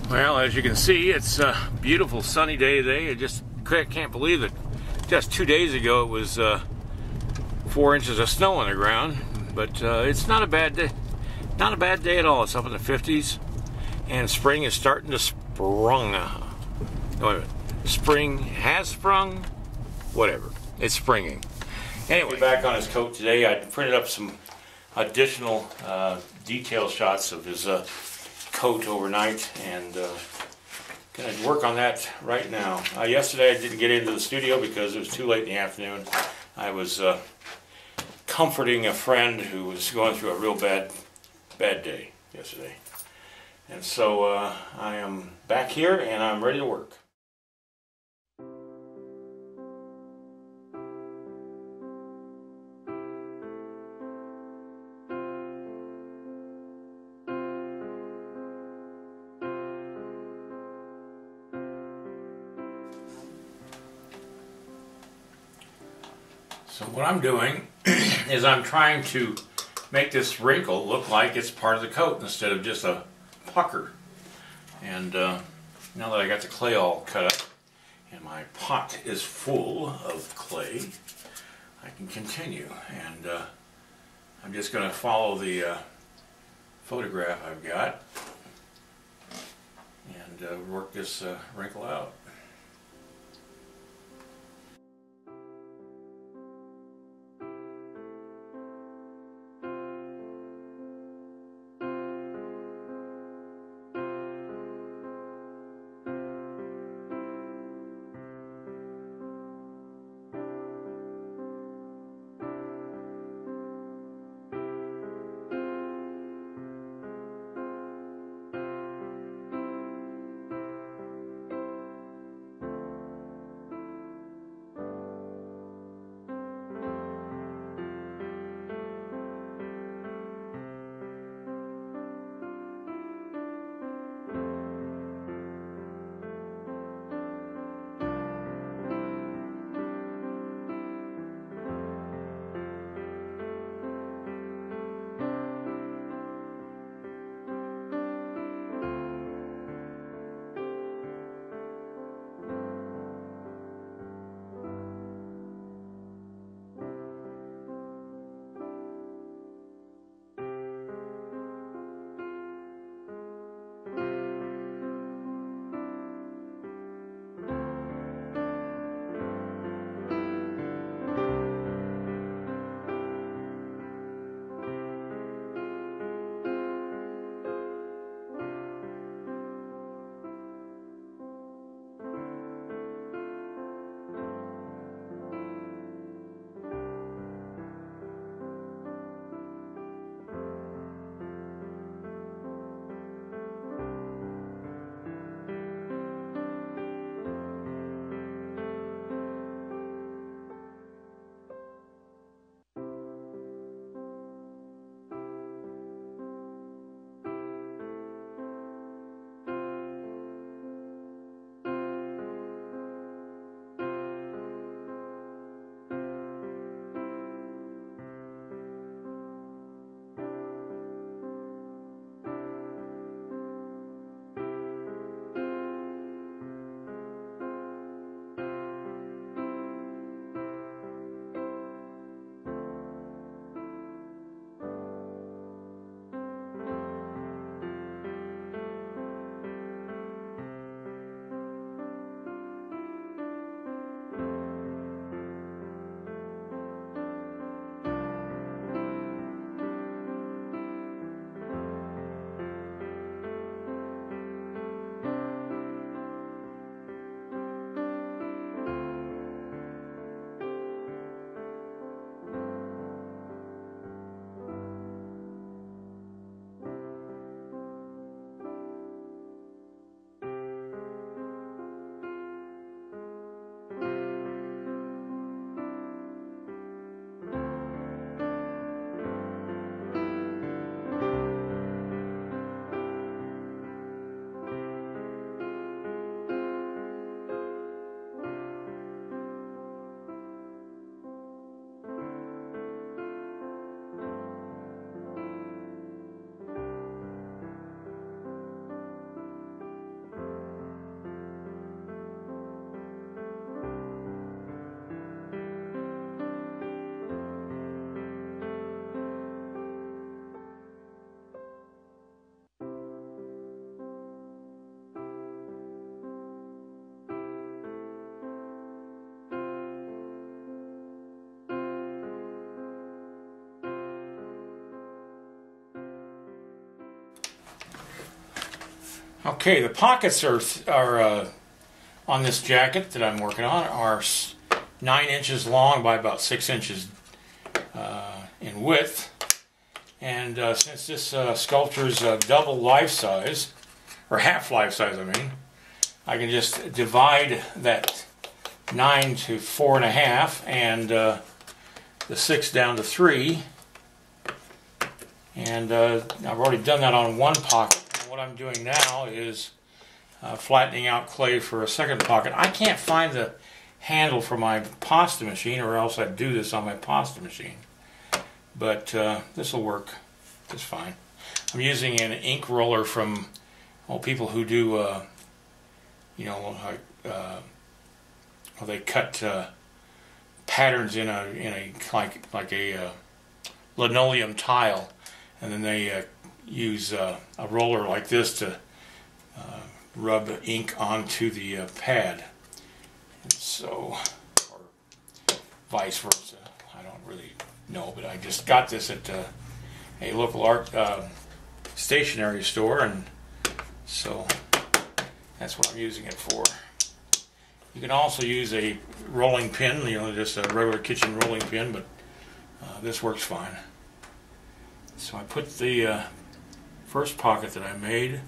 Well, as you can see, it's a beautiful sunny day today. I just can't believe it. Just 2 days ago it was 4 inches of snow on the ground, but it's not a bad day. Not a bad day at all. It's up in the 50s, and spring is starting to sprung. No, wait a minute. Spring has sprung? Whatever. It's springing. Anyway, back on his coat today, I printed up some additional detail shots of his coat overnight, and gonna work on that right now. Yesterday I didn't get into the studio because it was too late in the afternoon. I was comforting a friend who was going through a real bad day yesterday, and so I am back here and I'm ready to work. So what I'm doing is I'm trying to make this wrinkle look like it's part of the coat instead of just a pucker. And now that I got the clay all cut up and my pot is full of clay, I can continue. And I'm just going to follow the photograph I've got and work this wrinkle out. Okay, the pockets are on this jacket that I'm working on are 9 inches long by about 6 inches in width. And since this sculpture is double life size, or half life size, I mean, I can just divide that 9 to 4.5 and the 6 down to 3. And I've already done that on one pocket. And what I'm doing now is flattening out clay for a second pocket. I can't find the handle for my pasta machine, or else I'd do this on my pasta machine. But this will work just fine. I'm using an ink roller from people who do, they cut patterns in a like a linoleum tile, and then they use a roller like this to rub ink onto the pad. And so, or vice versa. I don't really know, but I just got this at a local art stationery store, and so that's what I'm using it for. You can also use a rolling pin, just a regular kitchen rolling pin, but this works fine. So I put the first pocket that I made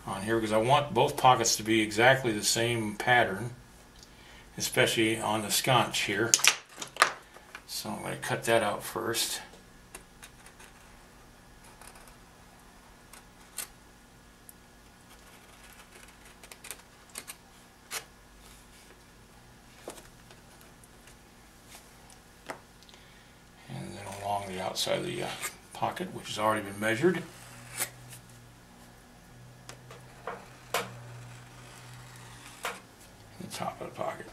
on here because I want both pockets to be exactly the same pattern, especially on the sconce here. So I'm going to cut that out first. And then along the outside of the pocket, which has already been measured. The top of the pocket.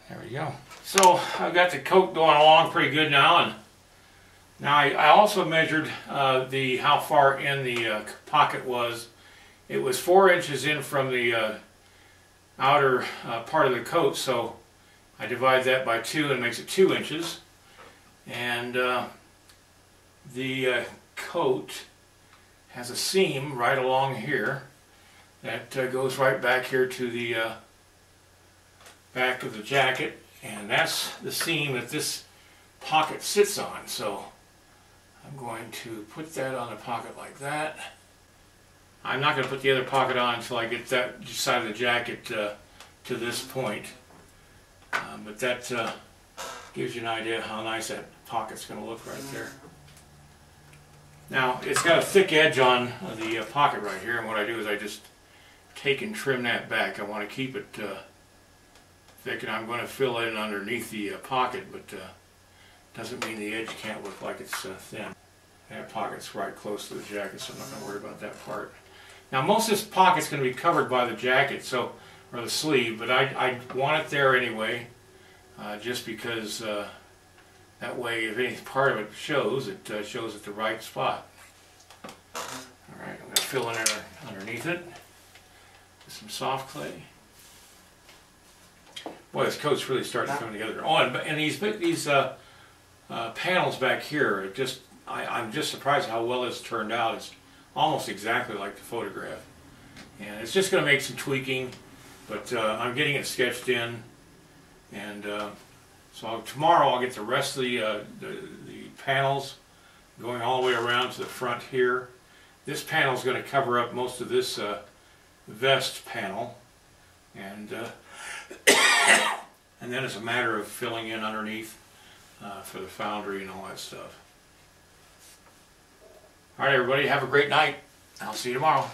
There we go. So I've got the coat going along pretty good now, and now I also measured how far in the pocket was. It was 4 inches in from the outer part of the coat, so I divide that by 2 and it makes it 2 inches. And the coat has a seam right along here that goes right back here to the back of the jacket, and that's the seam that this pocket sits on. So I'm going to put that on the pocket like that. I'm not going to put the other pocket on until I get that side of the jacket to this point, but that gives you an idea how nice that pocket's going to look right there. Now it's got a thick edge on the pocket right here, and what I do is I just take and trim that back. I want to keep it thick, and I'm going to fill it in underneath the pocket, but doesn't mean the edge can't look like it's thin. That pocket's right close to the jacket, so I'm not going to worry about that part. Now most of this pocket's going to be covered by the jacket, or the sleeve, but I want it there anyway, just because that way if any part of it shows at the right spot. Alright, I'm going to fill in there underneath it with some soft clay. Boy, this coat's really starting to come together. Oh, and these panels back here, I'm just surprised how well this turned out. It's almost exactly like the photograph. And it's just going to make some tweaking, but I'm getting it sketched in. And so tomorrow I'll get the rest of the panels going all the way around to the front here. This panel is going to cover up most of this vest panel. And and then it's a matter of filling in underneath for the foundry and all that stuff. Alright everybody, have a great night. I'll see you tomorrow.